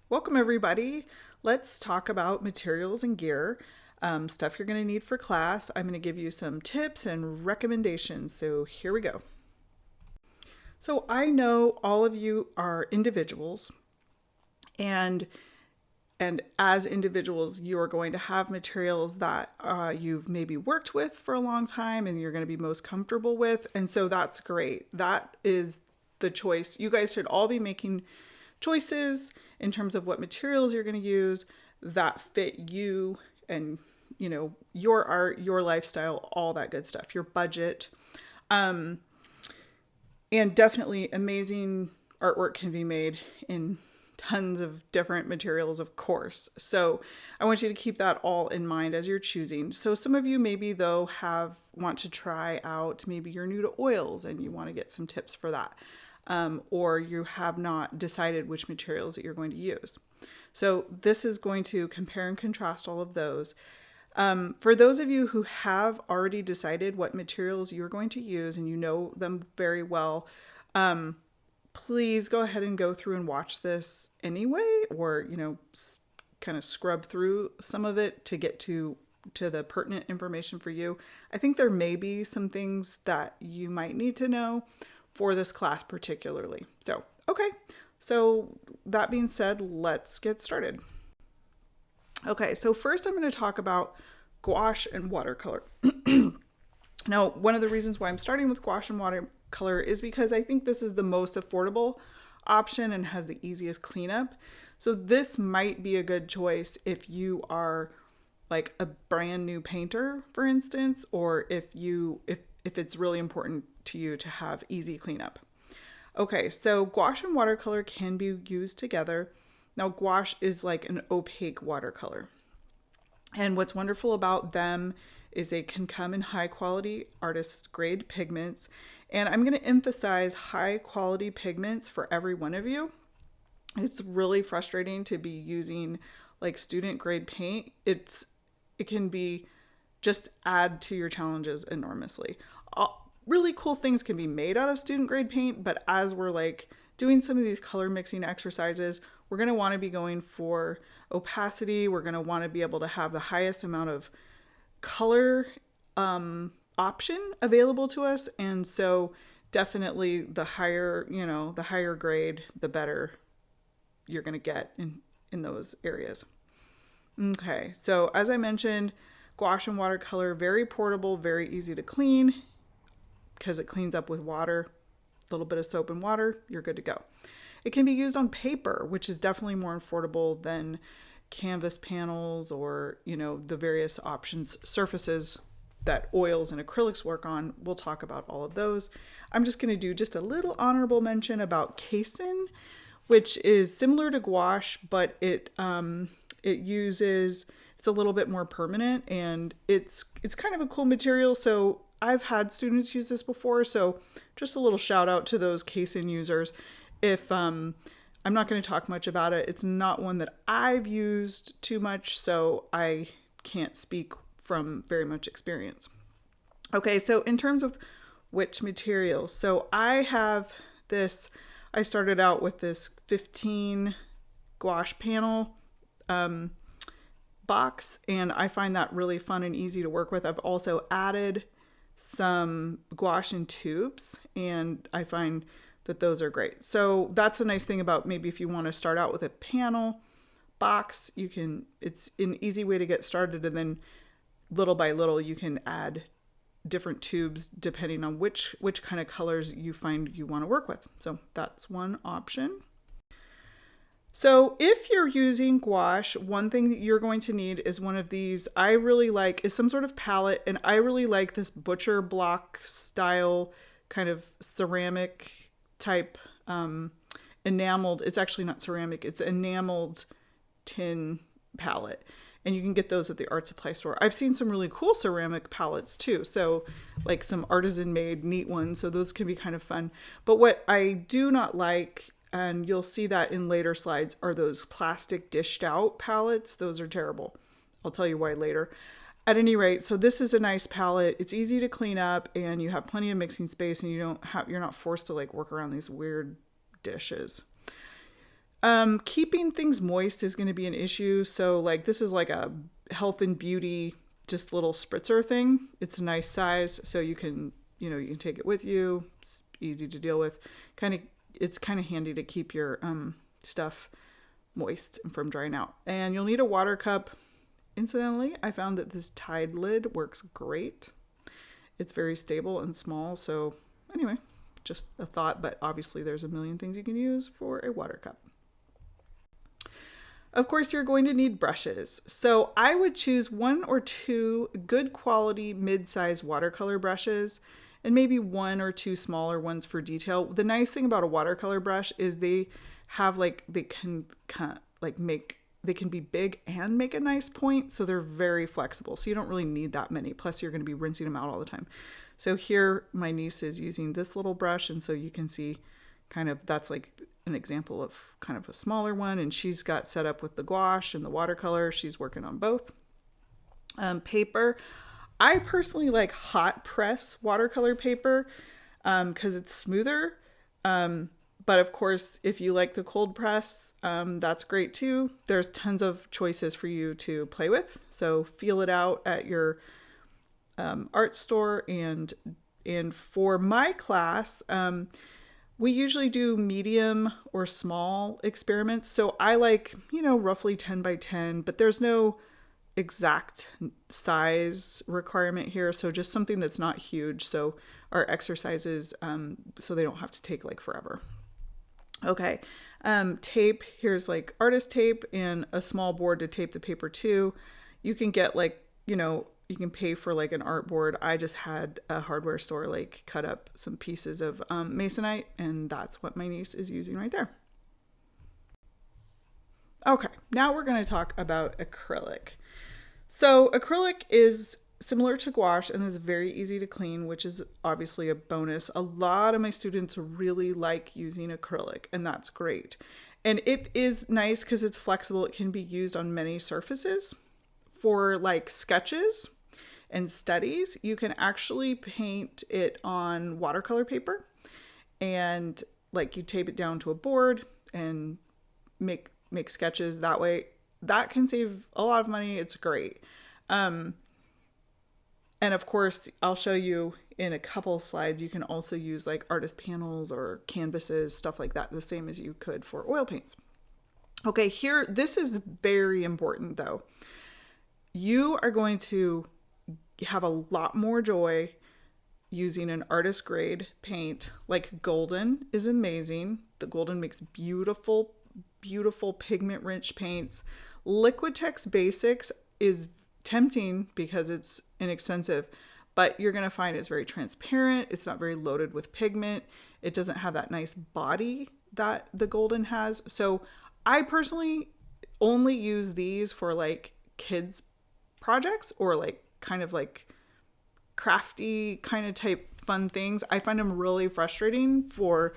Welcome everybody. Let's talk about materials and gear, stuff you're going to need for class. I'm going to give you some tips and recommendations. So here we go. So I know all of you are individuals and as individuals, you are going to have materials that you've maybe worked with for a long time and you're going to be most comfortable with. And so that's great. That is the choice. You guys should all be making choices in terms of what materials you're going to use that fit you and, your art, your lifestyle, all that good stuff, your budget. And definitely amazing artwork can be made in tons of different materials, of course. So I want you to keep that all in mind as you're choosing. So some of you maybe though want to try out, maybe you're new to oils and you want to get some tips for that. Or you have not decided which materials that you're going to use. So this is going to compare and contrast all of those. For those of you who have already decided what materials you're going to use and you know them very well, please go ahead and go through and watch this anyway, or, kind of scrub through some of it to get to the pertinent information for you. I think there may be some things that you might need to know for this class particularly. So, okay. So that being said, let's get started. Okay, so first I'm going to talk about gouache and watercolor. Now, one of the reasons why I'm starting with gouache and watercolor is because I think this is the most affordable option and has the easiest cleanup. So this might be a good choice if you are like a brand new painter, for instance, or if it's really important to you to have easy cleanup. Okay, so gouache and watercolor can be used together. Now, gouache is like an opaque watercolor. And what's wonderful about them is they can come in high quality artist grade pigments. And I'm going to emphasize high quality pigments for every one of you. It's really frustrating to be using like student grade paint. It can be just add to your challenges enormously. Really cool things can be made out of student grade paint, but as we're like doing some of these color mixing exercises, we're going to want to be going for opacity. We're going to want to be able to have the highest amount of color option available to us. And so definitely the higher grade, the better you're going to get in those areas. Okay, so as I mentioned, gouache and watercolor, very portable, very easy to clean because it cleans up with water, a little bit of soap and water, you're good to go. It can be used on paper, which is definitely more affordable than canvas panels or, the various options, surfaces that oils and acrylics work on. We'll talk about all of those. I'm just going to do just a little honorable mention about casein, which is similar to gouache, but it's a little bit more permanent and it's kind of a cool material. So I've had students use this before. So just a little shout out to those casein users. If I'm not going to talk much about it, it's not one that I've used too much, so I can't speak from very much experience. Okay, so in terms of which materials, so I started out with this 15 gouache panel box, and I find that really fun and easy to work with. I've also added some gouache in tubes, and I find that those are great. So that's a nice thing about maybe if you want to start out with a panel box, it's an easy way to get started, and then little by little you can add different tubes depending on which kind of colors you find you want to work with. So that's one option. So if you're using gouache, one thing that you're going to need is one of these. I really like is some sort of palette, and I really like this butcher block style kind of ceramic type enameled. It's actually not ceramic, it's enameled tin palette. And you can get those at the art supply store. I've seen some really cool ceramic palettes too. So like some artisan made neat ones. So those can be kind of fun. But what I do not like, and you'll see that in later slides, are those plastic dished out palettes. Those are terrible. I'll tell you why later. At any rate, so this is a nice palette. It's easy to clean up and you have plenty of mixing space and you're not forced to like work around these weird dishes. Keeping things moist is going to be an issue. So like this is like a health and beauty, just little spritzer thing. It's a nice size. So you can, you can take it with you. It's easy to deal with. It's kind of handy to keep your stuff moist and from drying out. And you'll need a water cup. Incidentally, I found that this Tide lid works great. It's very stable and small. So anyway, just a thought, but obviously there's a million things you can use for a water cup. Of course, you're going to need brushes. So I would choose 1 or 2 good quality mid-size watercolor brushes and maybe 1 or 2 smaller ones for detail. The nice thing about a watercolor brush is they have they can be big and make a nice point. So they're very flexible. So you don't really need that many. Plus you're going to be rinsing them out all the time. So here my niece is using this little brush. And so you can see that's like an example of kind of a smaller one, and she's got set up with the gouache and the watercolor. She's working on both. Paper. I personally like hot press watercolor paper because it's smoother. But of course, if you like the cold press, that's great too. There's tons of choices for you to play with. So feel it out at your art store. And for my class, we usually do medium or small experiments. So I like, roughly 10 by 10, but there's no exact size requirement here. So just something that's not huge. So our exercises, so they don't have to take forever. Okay. Tape, here's artist tape and a small board to tape the paper to. You can get you can pay for an art board. I just had a hardware store cut up some pieces of masonite, and that's what my niece is using right there. Okay, now we're going to talk about acrylic. So acrylic is similar to gouache and is very easy to clean, which is obviously a bonus. A lot of my students really like using acrylic, and that's great. And it is nice because it's flexible. It can be used on many surfaces. For sketches and studies, you can actually paint it on watercolor paper, and you tape it down to a board and make sketches that way. That can save a lot of money. It's great. And of course, I'll show you in a couple slides, you can also use artist panels or canvases, stuff like that, the same as you could for oil paints. Okay, this is very important though. You are going to have a lot more joy using an artist grade paint. Golden is amazing. The Golden makes beautiful, beautiful pigment rich paints. Liquitex Basics is tempting because it's inexpensive, but you're going to find it's very transparent. It's not very loaded with pigment. It doesn't have that nice body that the Golden has. So I personally only use these for kids projects or crafty kind of type fun things. I find them really frustrating for,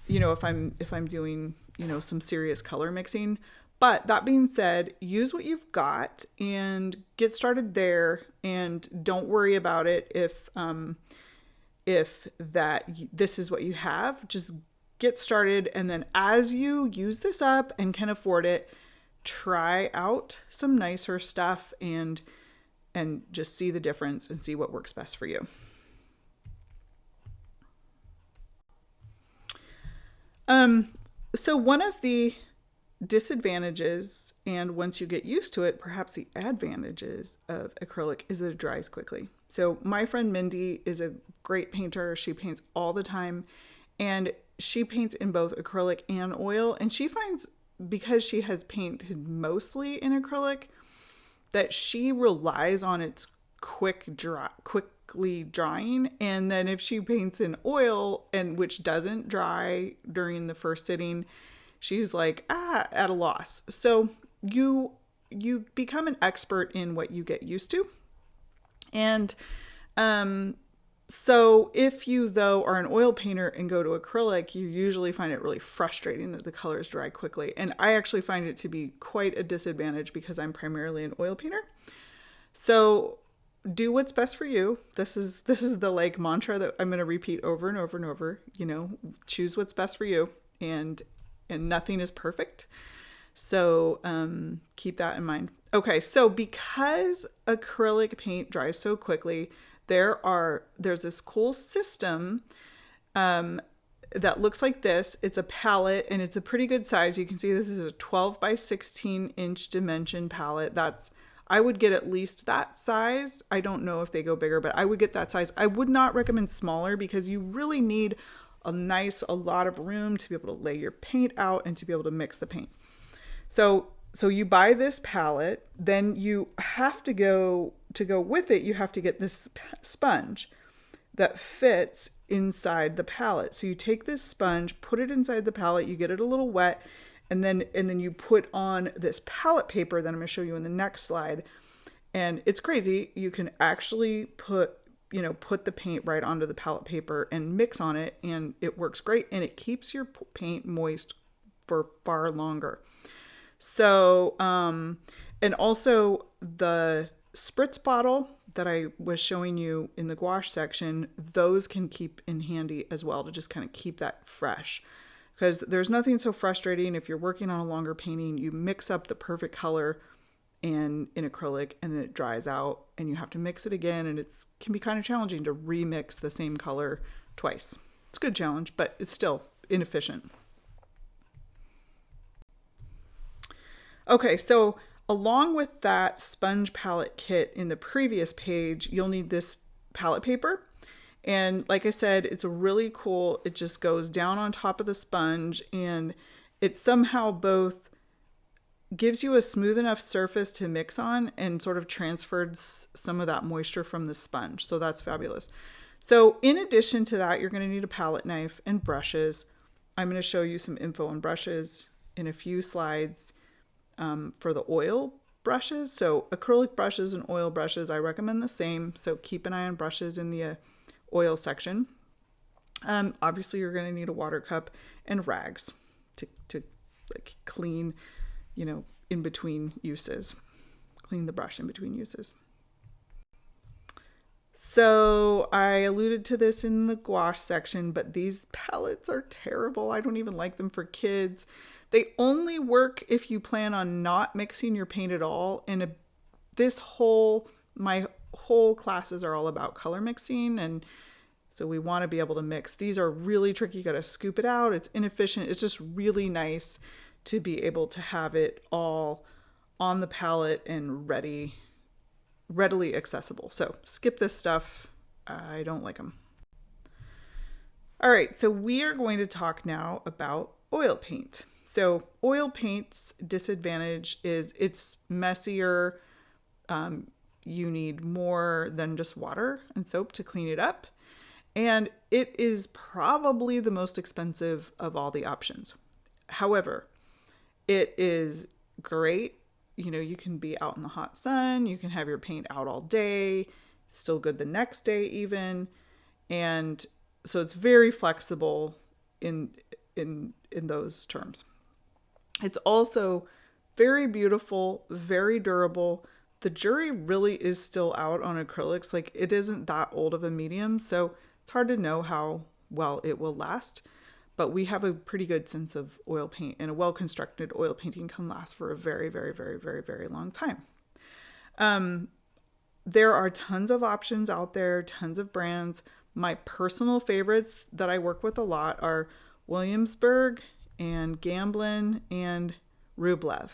if I'm doing, some serious color mixing. But that being said, use what you've got and get started there, and don't worry about it if this is what you have. Just get started, and then as you use this up and can afford it, try out some nicer stuff and just see the difference and see what works best for you. So one of the disadvantages, and once you get used to it, perhaps the advantages of acrylic, is that it dries quickly. So my friend Mindy is a great painter. She paints all the time, and she paints in both acrylic and oil, and she finds, because she has painted mostly in acrylic, that she relies on its quickly drying. And then if she paints in oil, and which doesn't dry during the first sitting, she's at a loss. So you become an expert in what you get used to. And so if you, though, are an oil painter and go to acrylic, you usually find it really frustrating that the colors dry quickly. And I actually find it to be quite a disadvantage because I'm primarily an oil painter. So do what's best for you. This is the mantra that I'm going to repeat over and over and over. Choose what's best for you. And and nothing is perfect. So keep that in mind. Okay, so because acrylic paint dries so quickly, there's this cool system that looks like this. It's a palette and it's a pretty good size. You can see this is a 12 by 16 inch dimension palette. I would get at least that size. I don't know if they go bigger, but I would get that size. I would not recommend smaller because you really need a lot of room to be able to lay your paint out and to be able to mix the paint. So you buy this palette, then you have to go with it, you have to get this sponge that fits inside the palette. So you take this sponge, put it inside the palette, you get it a little wet, and then you put on this palette paper that I'm going to show you in the next slide. And it's crazy. You can actually put the paint right onto the palette paper and mix on it, and it works great, and it keeps your paint moist for far longer. So, and also the spritz bottle that I was showing you in the gouache section, those can keep in handy as well to just kind of keep that fresh. Because there's nothing so frustrating if you're working on a longer painting, you mix up the perfect color in acrylic and then it dries out and you have to mix it again, and it can be kind of challenging to remix the same color twice. It's a good challenge, but it's still inefficient. Okay, so along with that sponge palette kit in the previous page, you'll need this palette paper. And like I said, it's really cool. It just goes down on top of the sponge, and it somehow both gives you a smooth enough surface to mix on and sort of transfers some of that moisture from the sponge. So that's fabulous. So in addition to that, you're going to need a palette knife and brushes. I'm going to show you some info on brushes in a few slides. For the oil brushes, so acrylic brushes and oil brushes, I recommend the same. So keep an eye on brushes in the oil section. Obviously, you're going to need a water cup and rags to like clean, in between uses. Clean the brush in between uses. So I alluded to this in the gouache section, but these palettes are terrible. I don't even like them for kids. They only work if you plan on not mixing your paint at all. And my whole classes are all about color mixing. And so we want to be able to mix. These are really tricky. You got to scoop it out. It's inefficient. It's just really nice to be able to have it all on the palette and readily accessible. So skip this stuff. I don't like them. All right, so we are going to talk now about oil paint. So oil paint's disadvantage is it's messier. You need more than just water and soap to clean it up. And it is probably the most expensive of all the options. However, it is great. You can be out in the hot sun. You can have your paint out all day. It's still good the next day even. And so it's very flexible in those terms. It's also very beautiful, very durable. The jury really is still out on acrylics. Like, it isn't that old of a medium, so it's hard to know how well it will last. But we have a pretty good sense of oil paint, and a well-constructed oil painting can last for a very, very, very, very, very long time. There are tons of options out there, tons of brands. My personal favorites that I work with a lot are Williamsburg and Gamblin and Rublev.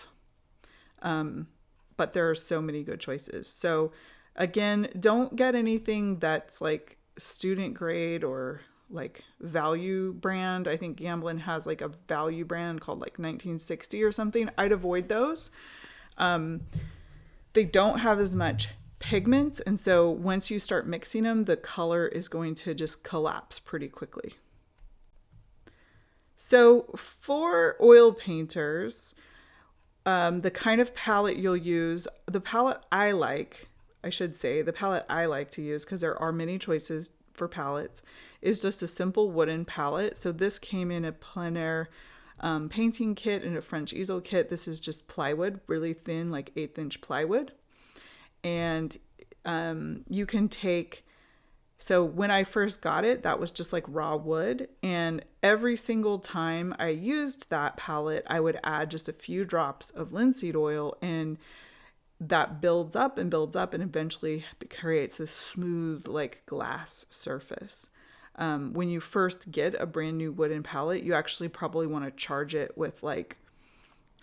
But there are so many good choices. So again, don't get anything that's like student grade or like value brand. I think Gamblin has like a value brand called like 1960 or something. I'd avoid those. They don't have as much pigments, and so once you start mixing them, the color is going to just collapse pretty quickly. So for oil painters, the kind of palette you'll use, the palette I like to use, because there are many choices for palettes, is just a simple wooden palette. So this came in a plein air painting kit and a French easel kit. This is just plywood, really thin, like 1/8 inch plywood. And you can take So when I first got it, that was just like raw wood. And every single time I used that palette, I would add just a few drops of linseed oil, and that builds up and builds up and eventually creates this smooth, like glass surface. When you first get a brand new wooden palette, you actually probably want to charge it with like,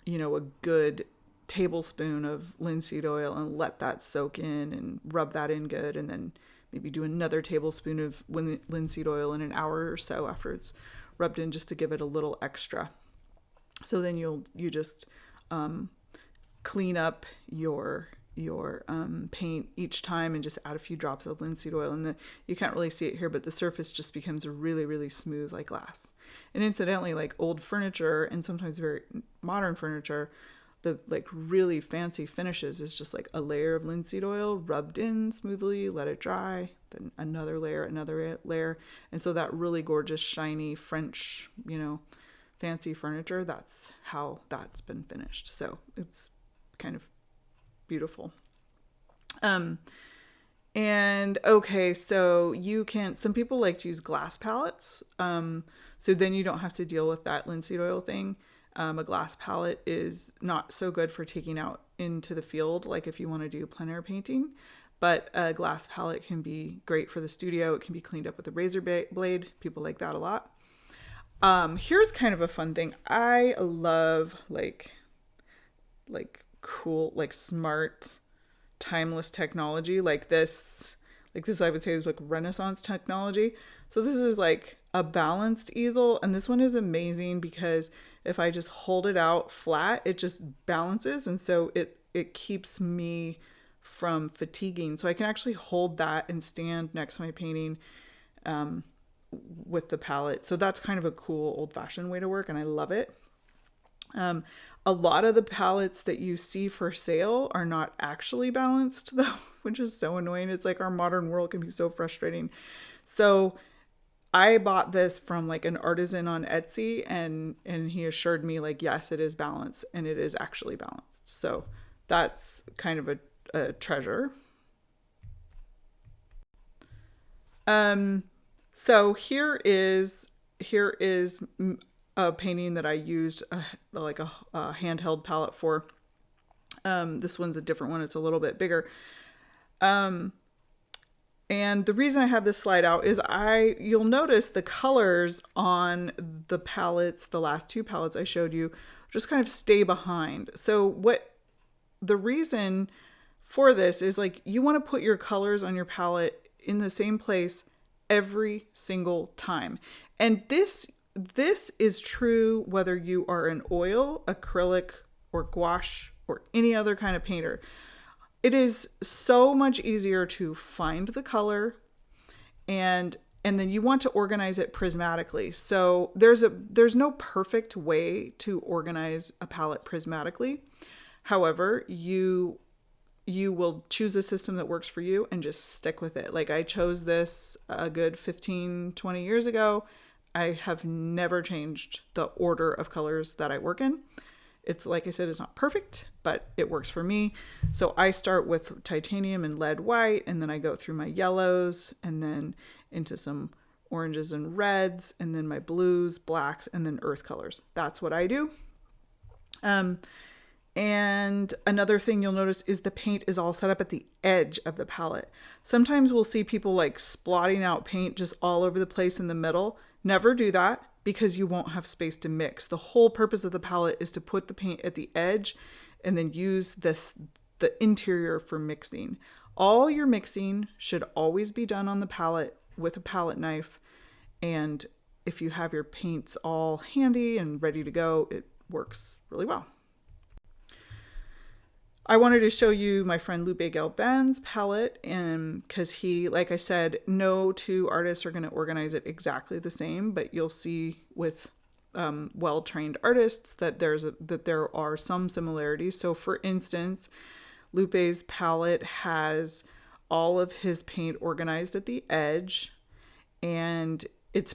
a good tablespoon of linseed oil and let that soak in and rub that in good, and then maybe do another tablespoon of linseed oil in an hour or so after it's rubbed in, just to give it a little extra. So then you just clean up your paint each time and just add a few drops of linseed oil, and you can't really see it here, but the surface just becomes really, really smooth like glass. And incidentally, like old furniture and sometimes very modern furniture, the like really fancy finishes is just like a layer of linseed oil rubbed in smoothly, let it dry, then another layer, and so that really gorgeous shiny French, fancy furniture, that's how that's been finished. So it's kind of beautiful. And okay, so some people like to use glass palettes. So then you don't have to deal with that linseed oil thing. A glass palette is not so good for taking out into the field, like if you want to do plein air painting, but a glass palette can be great for the studio. It can be cleaned up with a razor blade. People like that a lot. Here's kind of a fun thing. I love like cool, like smart, timeless technology like this. I would say is like Renaissance technology. So this is like a balanced easel, and this one is amazing because if I just hold it out flat, it just balances, and so it keeps me from fatiguing. So I can actually hold that and stand next to my painting with the palette. So that's kind of a cool old-fashioned way to work, and I love it. A lot of the palettes that you see for sale are not actually balanced though, which is so annoying. It's like our modern world can be so frustrating. So I bought this from like an artisan on Etsy, and he assured me like, yes, it is balanced, and it is actually balanced. So that's kind of a treasure. So here is a painting that I used like a handheld palette for. This one's a different one. It's a little bit bigger. And the reason I have this slide out is you'll notice the colors on the palettes, the last two palettes I showed you, just kind of stay behind. So the reason for this is like, you want to put your colors on your palette in the same place every single time. And this is true whether you are an oil, acrylic, or gouache, or any other kind of painter. It is so much easier to find the color, and then you want to organize it prismatically. So there's no perfect way to organize a palette prismatically. However, you will choose a system that works for you and just stick with it. Like I chose this a good 15, 20 years ago. I have never changed the order of colors that I work in. It's like I said, it's not perfect, but it works for me. So I start with titanium and lead white, and then I go through my yellows, and then into some oranges and reds, and then my blues, blacks, and then earth colors. That's what I do. And another thing you'll notice is the paint is all set up at the edge of the palette. Sometimes we'll see people like splotting out paint just all over the place in the middle. Never do that, because you won't have space to mix. The whole purpose of the palette is to put the paint at the edge and then use the interior for mixing. All your mixing should always be done on the palette with a palette knife. And if you have your paints all handy and ready to go, it works really well. I wanted to show you my friend Lupe Galvan's palette, and because he, like I said, no two artists are going to organize it exactly the same, but you'll see with well-trained artists that there are some similarities. So for instance, Lupe's palette has all of his paint organized at the edge, and it's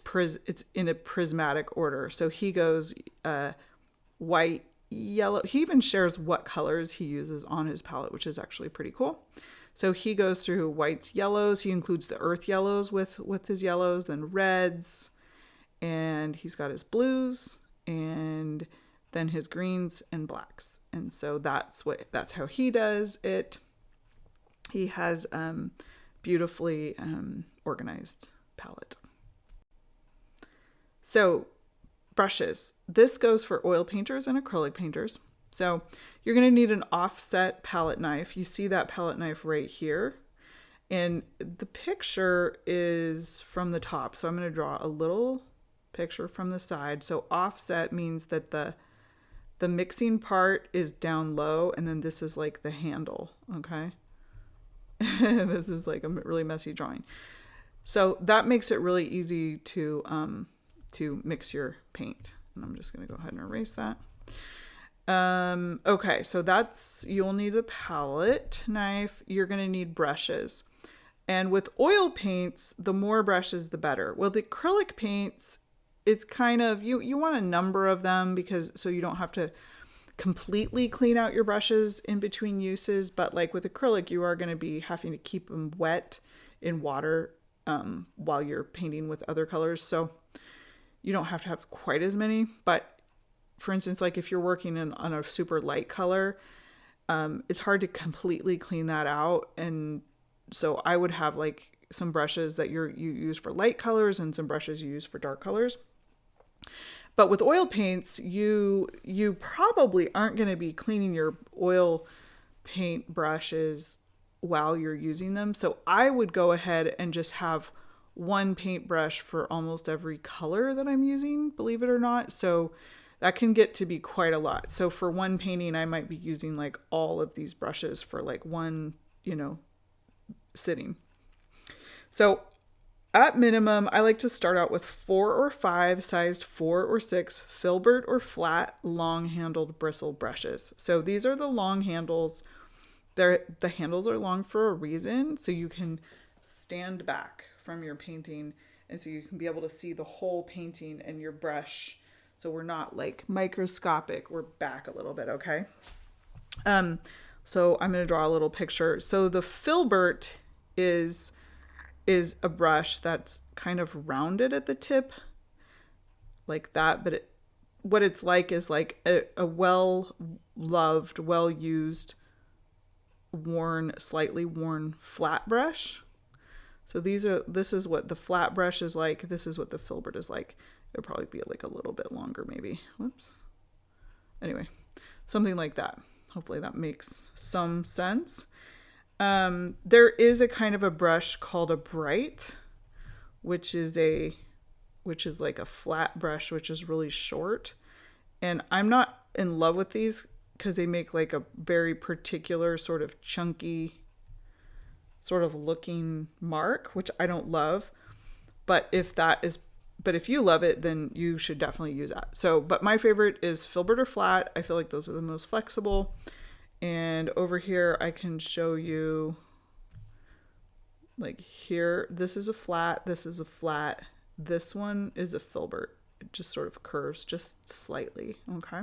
in a prismatic order. So he goes white, yellow. He even shares what colors he uses on his palette, which is actually pretty cool. So he goes through whites, yellows. He includes the earth yellows with his yellows, and reds, and he's got his blues, and then his greens and blacks. And so that's how he does it. He has beautifully organized palette. So brushes. This goes for oil painters and acrylic painters. So you're going to need an offset palette knife. You see that palette knife right here. And the picture is from the top. So I'm going to draw a little picture from the side. So offset means that the mixing part is down low, and then this is like the handle, okay? This is like a really messy drawing. So that makes it really easy to mix your paint. And I'm just going to go ahead and erase that. Okay, so you'll need a palette knife. You're going to need brushes. And with oil paints, the more brushes, the better. Well, the acrylic paints, it's kind of, you want a number of them so you don't have to completely clean out your brushes in between uses. But like with acrylic, you are going to be having to keep them wet in water while you're painting with other colors. So you don't have to have quite as many. But for instance, like if you're working on a super light color, it's hard to completely clean that out. And so I would have like some brushes that you use for light colors and some brushes you use for dark colors. But with oil paints, you probably aren't going to be cleaning your oil paint brushes while you're using them. So I would go ahead and just have one paintbrush for almost every color that I'm using, believe it or not. So that can get to be quite a lot. So for one painting, I might be using like all of these brushes for like one, sitting. So at minimum, I like to start out with 4 or 5 sized 4 or 6 filbert or flat long-handled bristle brushes. So these are the long handles. The handles are long for a reason, so you can stand back from your painting, and so you can be able to see the whole painting and your brush. So we're not like microscopic. We're back a little bit, okay? So I'm going to draw a little picture. So the filbert is a brush that's kind of rounded at the tip like that, but what it's like is like a well-loved, well-used, slightly worn flat brush. So this is what the flat brush is like. This is what the filbert is like. It'll probably be like a little bit longer maybe. Whoops. Anyway, something like that. Hopefully that makes some sense. There is a kind of a brush called a bright, which is like a flat brush, which is really short. And I'm not in love with these because they make like a very particular sort of chunky sort of looking mark, which I don't love. But if you love it, then you should definitely use that. So, but my favorite is filbert or flat. I feel like those are the most flexible. And over here, I can show you like here, this is a flat, this is a flat. This one is a filbert. It just sort of curves just slightly. Okay.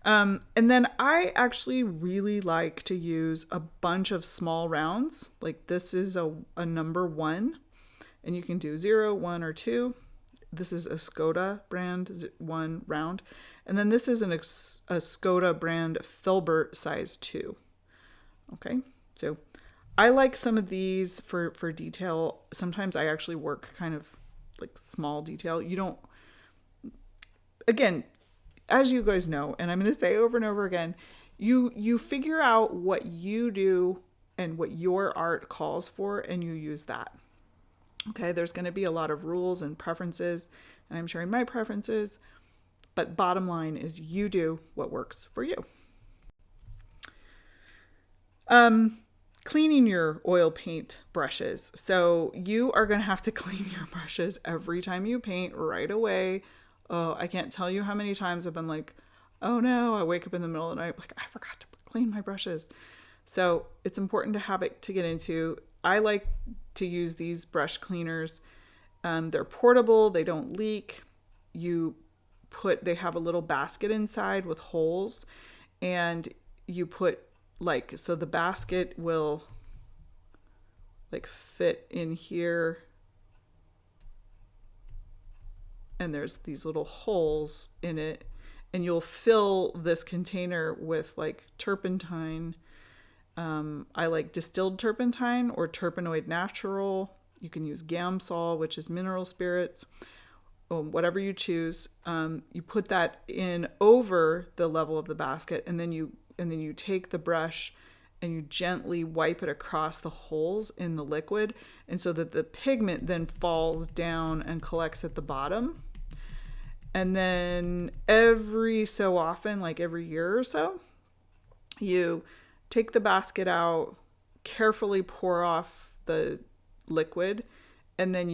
And then I actually really like to use a bunch of small rounds. Like this is a number 1, and you can do 0, 1, or 2. This is a Skoda brand 1 round. And then this is a Skoda brand filbert size 2. Okay. So I like some of these for detail. Sometimes I actually work kind of like small detail. Again, as you guys know, and I'm going to say over and over again, you figure out what you do and what your art calls for, and you use that. Okay, there's going to be a lot of rules and preferences, and I'm sharing my preferences, but bottom line is you do what works for you. Cleaning your oil paint brushes. So you are going to have to clean your brushes every time you paint right away. Oh, I can't tell you how many times I've been like, oh no, I wake up in the middle of the night, like I forgot to clean my brushes. So it's important to have it to get into. I like to use these brush cleaners. They're portable, they don't leak. They have a little basket inside with holes, and you put so the basket will, like fit in here. And there's these little holes in it, and you'll fill this container with like turpentine. I like distilled turpentine or terpenoid natural. You can use Gamsol, which is mineral spirits, whatever you choose. You put that in over the level of the basket, and then you take the brush and you gently wipe it across the holes in the liquid, and so that the pigment then falls down and collects at the bottom. And then every so often, like every year or so, you take the basket out, carefully pour off the liquid, and then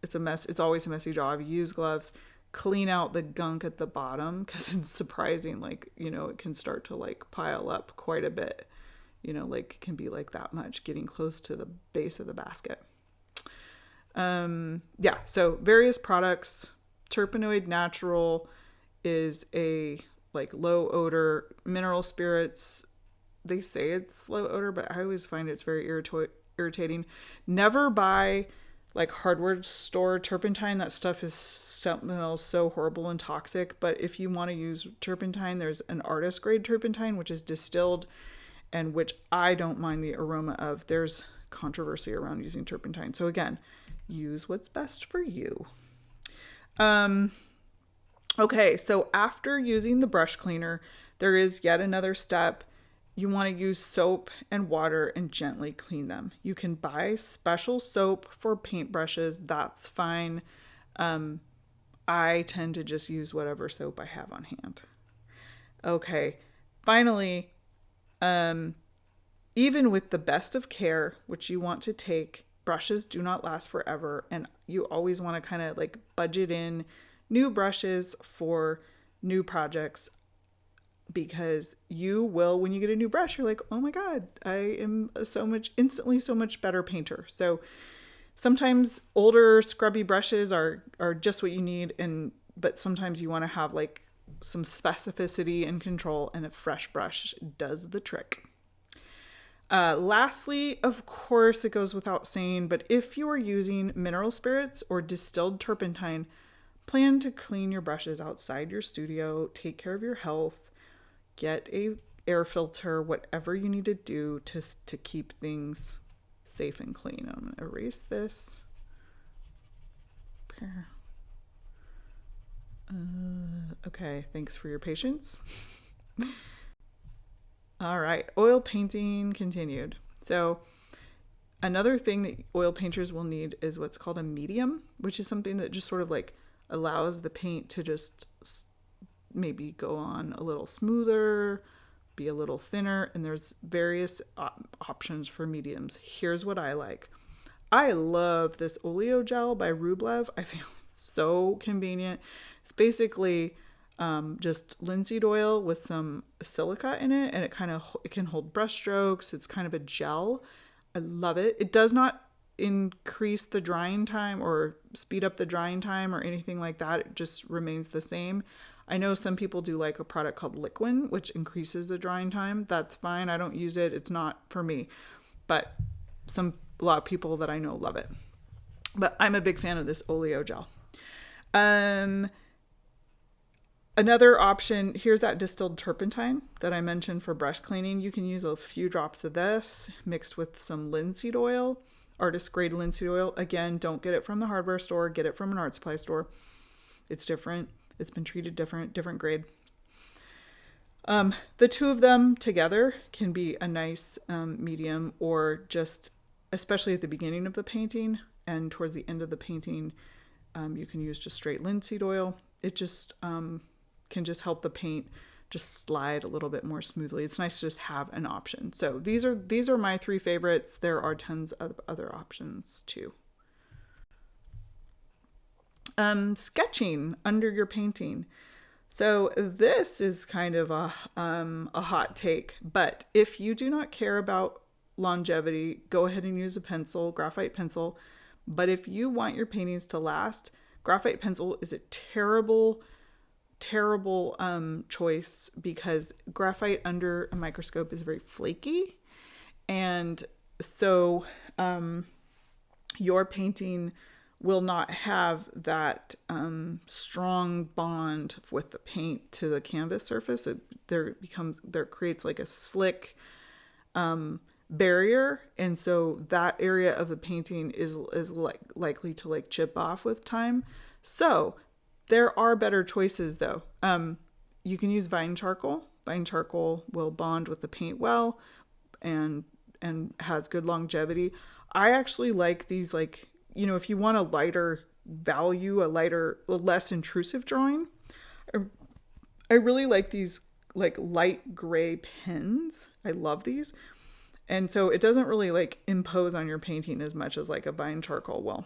it's a mess. It's always a messy job. Use gloves, clean out the gunk at the bottom, because it's surprising, like, it can start to like pile up quite a bit. Like it can be like that much, getting close to the base of the basket. Yeah, so various products. Terpenoid natural is a like low odor. Mineral spirits, they say it's low odor, but I always find it's very irritating. Never buy like hardware store turpentine. That stuff smells so horrible and toxic. But if you want to use turpentine, there's an artist grade turpentine, which is distilled, and which I don't mind the aroma of. There's controversy around using turpentine. So again, use what's best for you. Okay, so after using the brush cleaner, there is yet another step. You want to use soap and water and gently clean them. You can buy special soap for paintbrushes. That's fine. I tend to just use whatever soap I have on hand. Okay, finally, even with the best of care, which you want to take, brushes do not last forever, and you always want to kind of like budget in new brushes for new projects, because you will, when you get a new brush, you're like, oh my God, I am instantly so much better painter. So sometimes older scrubby brushes are just what you need, but sometimes you want to have like some specificity and control, and a fresh brush does the trick. Lastly, of course, it goes without saying, but if you are using mineral spirits or distilled turpentine, plan to clean your brushes outside your studio, take care of your health, get a air filter, whatever you need to do to keep things safe and clean. I'm going to erase this. Okay, thanks for your patience. All right, oil painting continued. So another thing that oil painters will need is what's called a medium, which is something that just sort of like allows the paint to just maybe go on a little smoother, be a little thinner, and there's various options for mediums. Here's what I like. I love this Oleo gel by Rublev. I feel it's so convenient. It's basically just linseed oil with some silica in it, and it can hold brush strokes. It's kind of a gel. I love it. It does not increase the drying time or speed up the drying time or anything like that. It just remains the same. I know some people do like a product called Liquin, which increases the drying time. That's fine. I don't use it. It's not for me, but a lot of people that I know love it. But I'm a big fan of this Oleo gel. Another option, here's that distilled turpentine that I mentioned for brush cleaning. You can use a few drops of this mixed with some linseed oil, artist grade linseed oil. Again, don't get it from the hardware store. Get it from an art supply store. It's different. It's been treated different grade. The two of them together can be a nice medium, or just, especially at the beginning of the painting and towards the end of the painting, you can use just straight linseed oil. It just can just help the paint just slide a little bit more smoothly. It's nice to just have an option. So these are my three favorites. There are tons of other options too. Sketching under your painting. So this is kind of a hot take, but if you do not care about longevity, go ahead and use a pencil, graphite pencil. But if you want your paintings to last, graphite pencil is a terrible choice, because graphite under a microscope is very flaky, and So your painting will not have that strong bond with the paint to the canvas surface. There creates like a slick barrier, and so that area of the painting is likely to like chip off with time. So there are better choices though. You can use vine charcoal. Vine charcoal will bond with the paint well, and has good longevity. I actually like these, like, if you want a lighter value, a less intrusive drawing, I really like these like light gray pens. I love these. And so it doesn't really like impose on your painting as much as like a vine charcoal will.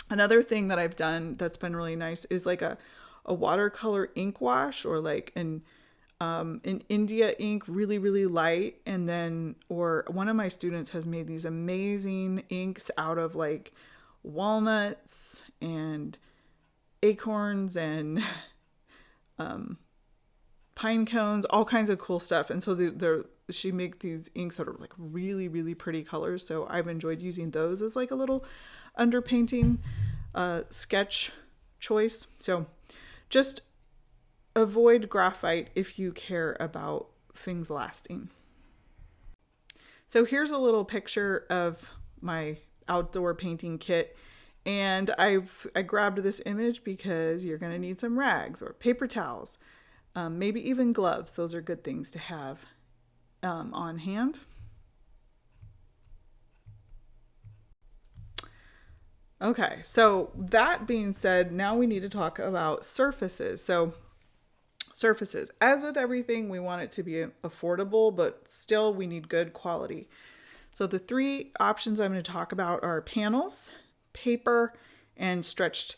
Another thing that I've done that's been really nice is like a watercolor ink wash, or like an India ink, really, really light. And then, or one of my students has made these amazing inks out of like walnuts and acorns and pine cones, all kinds of cool stuff. And so she makes these inks that are like really, really pretty colors. So I've enjoyed using those as like a little underpainting sketch choice. So just avoid graphite if you care about things lasting. So here's a little picture of my outdoor painting kit. And I grabbed this image because you're going to need some rags or paper towels, maybe even gloves. Those are good things to have on hand. Okay, so that being said, now we need to talk about surfaces. So surfaces, as with everything, we want it to be affordable, but still we need good quality. So the three options I'm going to talk about are panels, paper, and stretched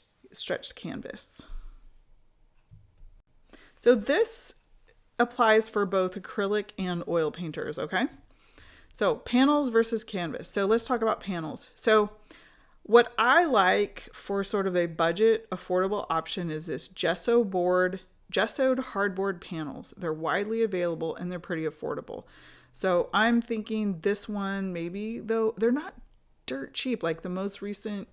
canvas. So this applies for both acrylic and oil painters, okay? So panels versus canvas. So let's talk about panels. So what I like for sort of a budget affordable option is this gessoed hardboard panels. They're widely available and they're pretty affordable. So I'm thinking this one, maybe, though they're not dirt cheap. Like the most recent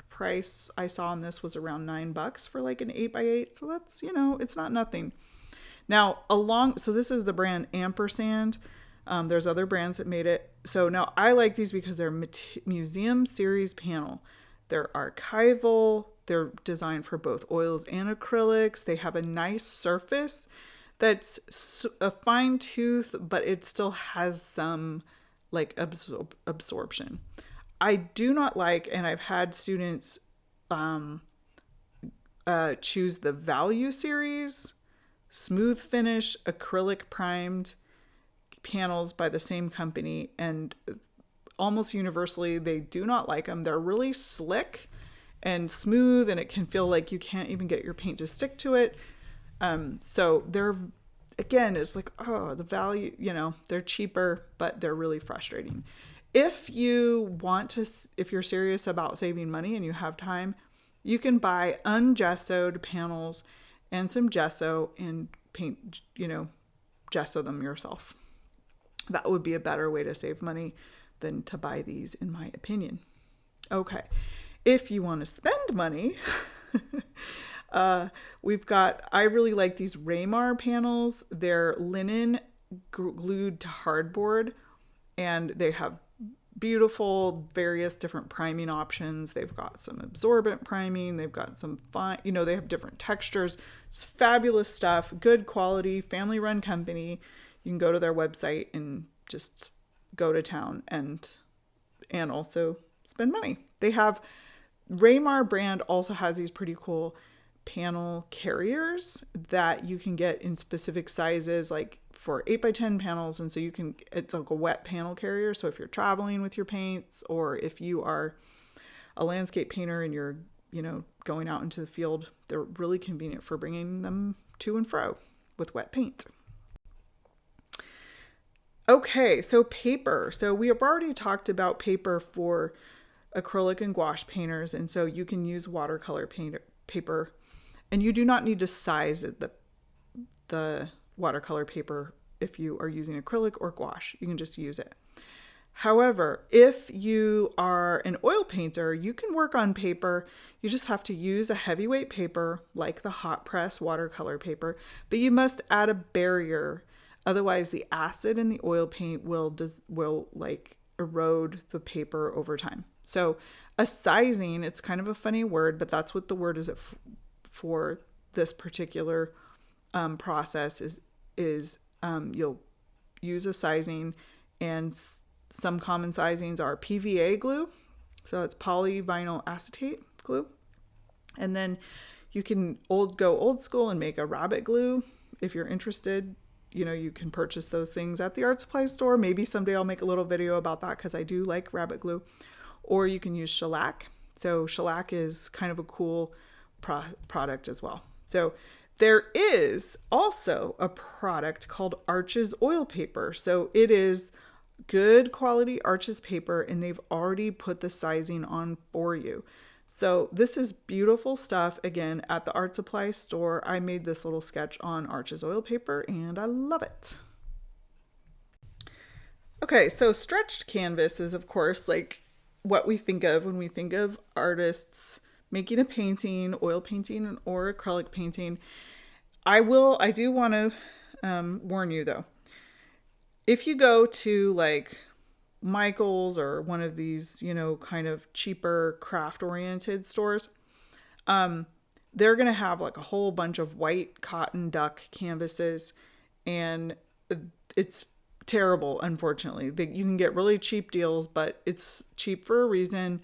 price I saw on this was around $9 for like an 8x8. So that's, it's not nothing. Now so this is the brand Ampersand. There's other brands that made it. So now I like these because they're museum series panel. They're archival. They're designed for both oils and acrylics. They have a nice surface that's a fine tooth, but it still has some like absorption. I do not like, and I've had students choose the Value series, smooth finish, acrylic primed panels by the same company, and almost universally they do not like them. They're really slick and smooth, and it can feel like you can't even get your paint to stick to it. So they're, again, it's like, the value, they're cheaper, but they're really frustrating. If you're serious about saving money and you have time, you can buy ungessoed panels and some gesso and paint, gesso them yourself. That would be a better way to save money than to buy these, in my opinion. Okay. If you want to spend money, I really like these Raymar panels. They're linen glued to hardboard, and they have beautiful various different priming options. They've got some absorbent priming. They've got some fine, they have different textures. It's fabulous stuff, good quality, family run company. You can go to their website and just go to town and also spend money. Raymar brand also has these pretty cool panel carriers that you can get in specific sizes, like for 8x10 panels. And so it's like a wet panel carrier. So if you're traveling with your paints, or if you are a landscape painter and you're, going out into the field, they're really convenient for bringing them to and fro with wet paint. Okay, so paper. So we have already talked about paper for acrylic and gouache painters, and so you can use watercolor paper, and you do not need to size the watercolor paper if you are using acrylic or gouache. You can just use it. However, if you are an oil painter, you can work on paper. You just have to use a heavyweight paper like the hot press watercolor paper, but you must add a barrier. Otherwise, the acid in the oil paint will like erode the paper over time. So, a sizing, it's kind of a funny word, but that's what the word is for this particular process is you'll use a sizing, and some common sizings are PVA glue, so it's polyvinyl acetate glue, and then you can go old school and make a rabbit glue if you're interested. You know, you can purchase those things at the art supply store. Maybe someday I'll make a little video about that because I do like rabbit glue. Or you can use shellac. So shellac is kind of a cool product as well. So there is also a product called Arches oil paper. So it is good quality Arches paper, and they've already put the sizing on for you. So this is beautiful stuff. Again, at the art supply store, I made this little sketch on Arches oil paper and I love it. Okay, so stretched canvas is of course like what we think of when we think of artists making a painting, oil painting or acrylic painting. I do want to warn you though. If you go to like Michael's or one of these, you know, kind of cheaper craft oriented stores, they're going to have like a whole bunch of white cotton duck canvases, and it's terrible. Unfortunately, you can get really cheap deals, but it's cheap for a reason.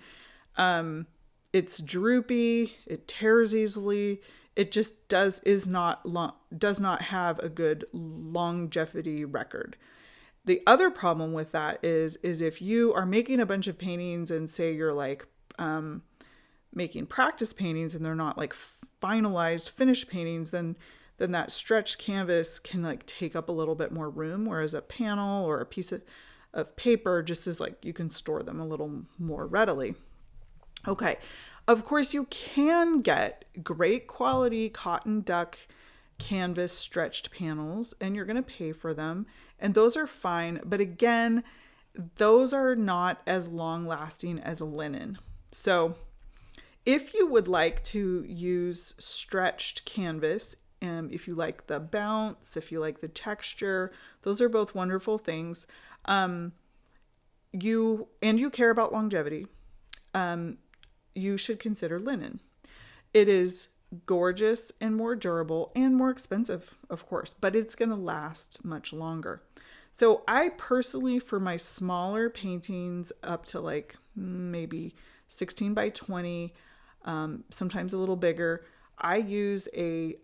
It's droopy. It tears easily. It just does not have a good longevity record. The other problem with that is if you are making a bunch of paintings and say you're like making practice paintings and they're not like finalized finished paintings, then that stretched canvas can like take up a little bit more room, whereas a panel or a piece of paper just is like you can store them a little more readily. Okay, of course you can get great quality cotton duck canvas stretched panels, and you're going to pay for them, and those are fine, but again, those are not as long lasting as a linen. So if you would like to use stretched canvas, if you like the bounce, if you like the texture, those are both wonderful things. You care about longevity, you should consider linen. It is gorgeous and more durable and more expensive, of course, but it's going to last much longer. So I personally, for my smaller paintings up to like maybe 16 by 20, sometimes a little bigger, I use a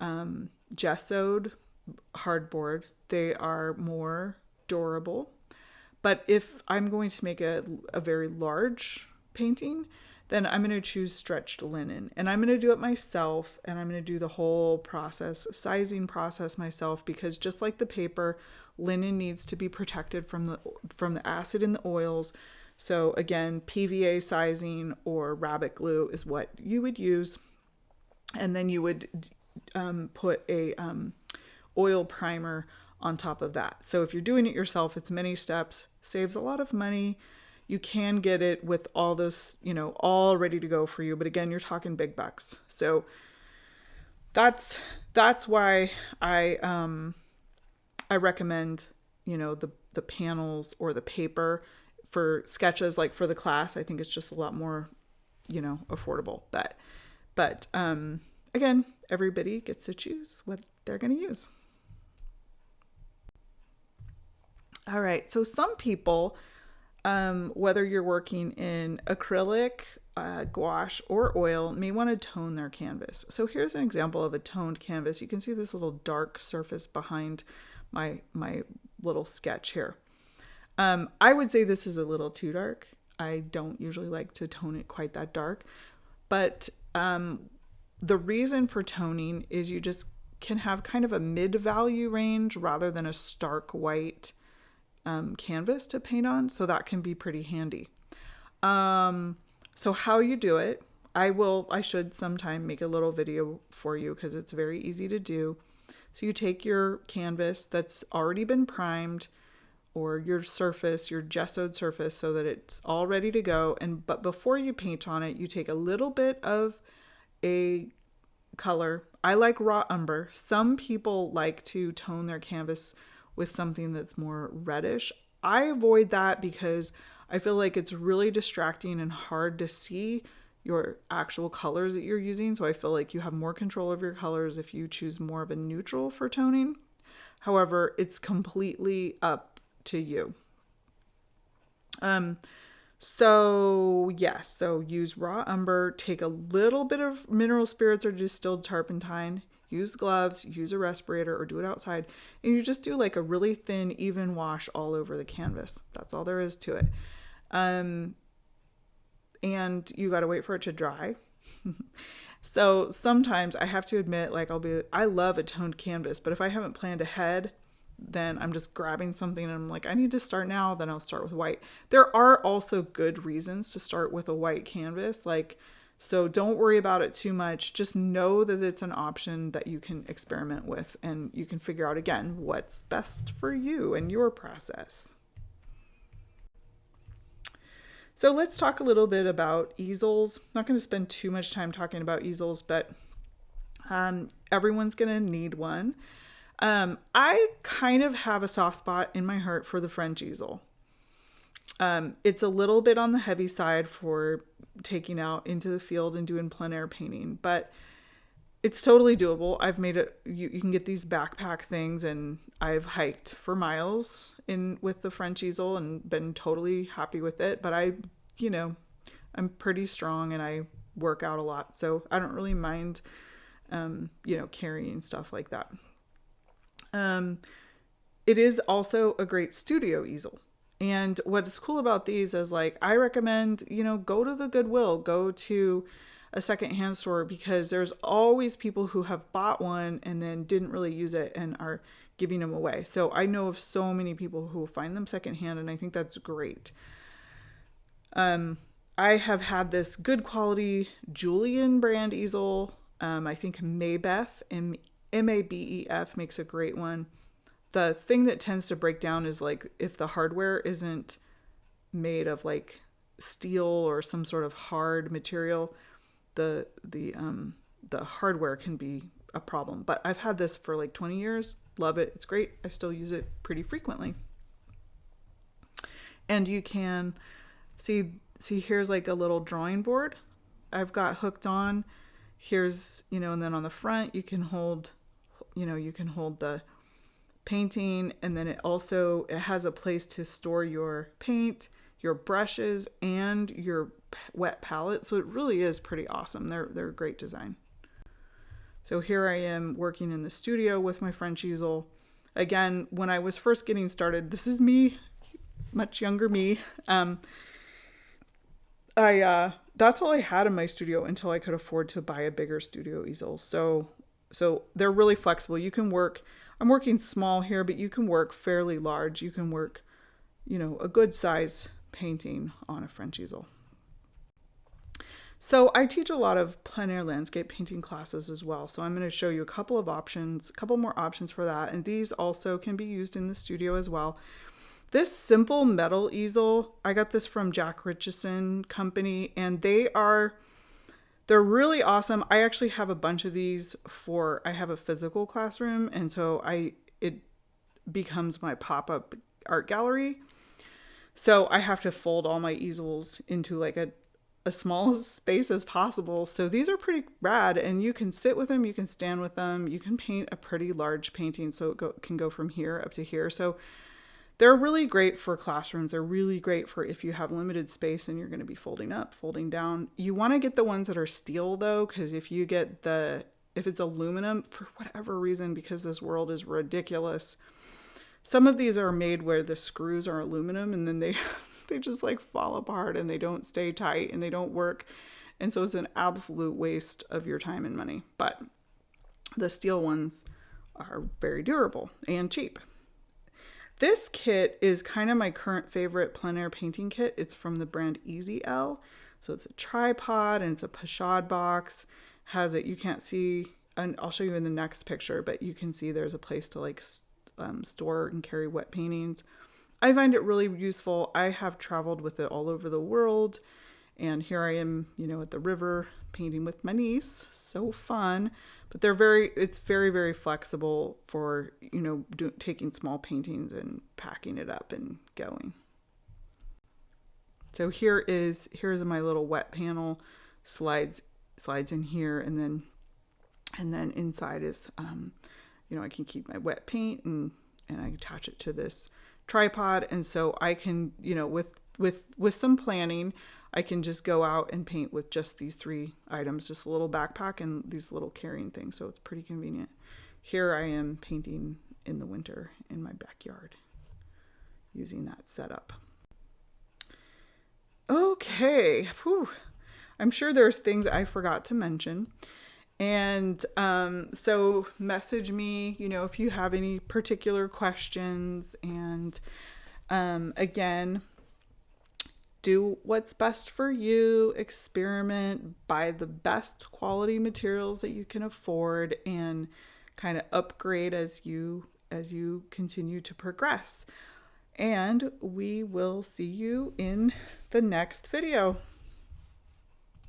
gessoed hardboard. They are more durable. But if I'm going to make a very large painting, then I'm going to choose stretched linen, and I'm going to do it myself, and I'm going to do the whole sizing process myself, because just like the paper, linen needs to be protected from the acid in the oils. So again, PVA sizing or rabbit glue is what you would use, and then you would put a oil primer on top of that. So if you're doing it yourself, it's many steps, saves a lot of money. You can get it with all those, you know, all ready to go for you. But again, you're talking big bucks. So that's why I recommend, you know, the panels or the paper for sketches. Like for the class, I think it's just a lot more, you know, affordable. But again, everybody gets to choose what they're going to use. All right. So some people, whether you're working in acrylic, gouache, or oil, may want to tone their canvas. So here's an example of a toned canvas. You can see this little dark surface behind my little sketch here. I would say this is a little too dark. I don't usually like to tone it quite that dark, but the reason for toning is you just can have kind of a mid-value range rather than a stark white canvas to paint on, so that can be pretty handy. So how you do it, I should sometime make a little video for you because it's very easy to do. So you take your canvas that's already been primed, or your surface, your gessoed surface, so that it's all ready to go. But before you paint on it, you take a little bit of a color. I like raw umber. Some people like to tone their canvas with something that's more reddish. I avoid that because I feel like it's really distracting and hard to see your actual colors that you're using. So I feel like you have more control of your colors if you choose more of a neutral for toning. However, it's completely up to you. So yes, so use raw umber, take a little bit of mineral spirits or distilled turpentine, use gloves, use a respirator, or do it outside, and you just do like a really thin, even wash all over the canvas. That's all there is to it. And you got to wait for it to dry. So sometimes I have to admit, like I love a toned canvas, but if I haven't planned ahead, then I'm just grabbing something and I'm like, I need to start now, then I'll start with white. There are also good reasons to start with a white canvas. So don't worry about it too much. Just know that it's an option that you can experiment with and you can figure out again what's best for you and your process. So let's talk a little bit about easels. I'm not going to spend too much time talking about easels, but everyone's going to need one. I kind of have a soft spot in my heart for the French easel. It's a little bit on the heavy side for taking out into the field and doing plein air painting, but it's totally doable. I've made it, you can get these backpack things, and I've hiked for miles with the French easel and been totally happy with it. But I'm pretty strong and I work out a lot, so I don't really mind, carrying stuff like that. It is also a great studio easel. And what's cool about these is I recommend, go to the Goodwill, go to a secondhand store, because there's always people who have bought one and then didn't really use it and are giving them away. So I know of so many people who find them secondhand, and I think that's great. I have had this good quality Julian brand easel. I think Mabeth, Mabef, makes a great one. The thing that tends to break down is if the hardware isn't made of steel or some sort of hard material, the hardware can be a problem. But I've had this for 20 years. Love it. It's great. I still use it pretty frequently. And you can see here's a little drawing board I've got hooked on. Here's, and then on the front you can hold the painting, and then it has a place to store your paint, your brushes, and your wet palette. So it really is pretty awesome. They're a great design. So here I am working in the studio with my French easel. Again, when I was first getting started, this is me, much younger me. That's all I had in my studio until I could afford to buy a bigger studio easel. So they're really flexible. You can work, I'm working small here, but you can work fairly large. You can work, a good size painting on a French easel. So I teach a lot of plein air landscape painting classes as well. So I'm going to show you a couple more options for that. And these also can be used in the studio as well. This simple metal easel, I got this from Jack Richardson Company, and they're really awesome. I actually have a bunch of these I have a physical classroom, and so it becomes my pop-up art gallery. So I have to fold all my easels into a small space as possible. So these are pretty rad, and you can sit with them, you can stand with them, you can paint a pretty large painting, so it can go from here up to here. So they're really great for classrooms. They're really great for if you have limited space and you're going to be folding up, folding down. You want to get the ones that are steel though, because if it's aluminum, for whatever reason, because this world is ridiculous, some of these are made where the screws are aluminum, and then they just fall apart and they don't stay tight and they don't work. And so it's an absolute waste of your time and money. But the steel ones are very durable and cheap. This kit is kind of my current favorite plein air painting kit. It's from the brand Easy L. So it's a tripod and it's a pochade box. You can't see, and I'll show you in the next picture, but you can see there's a place to store and carry wet paintings. I find it really useful. I have traveled with it all over the world, and here I am, you know, at the river painting with my niece. So fun. But it's very, very flexible for, you know, taking small paintings and packing it up and going. So here's my little wet panel, slides in here, and then inside is, you know, I can keep my wet paint, and I attach it to this tripod. And so I can, you know, with some planning, I can just go out and paint with just these 3 items, just a little backpack and these little carrying things. So it's pretty convenient. Here I am painting in the winter in my backyard using that setup. Okay. Whew. I'm sure there's things I forgot to mention. And so message me, you know, if you have any particular questions. And again, do what's best for you, experiment, buy the best quality materials that you can afford, and kind of upgrade as you continue to progress. And we will see you in the next video.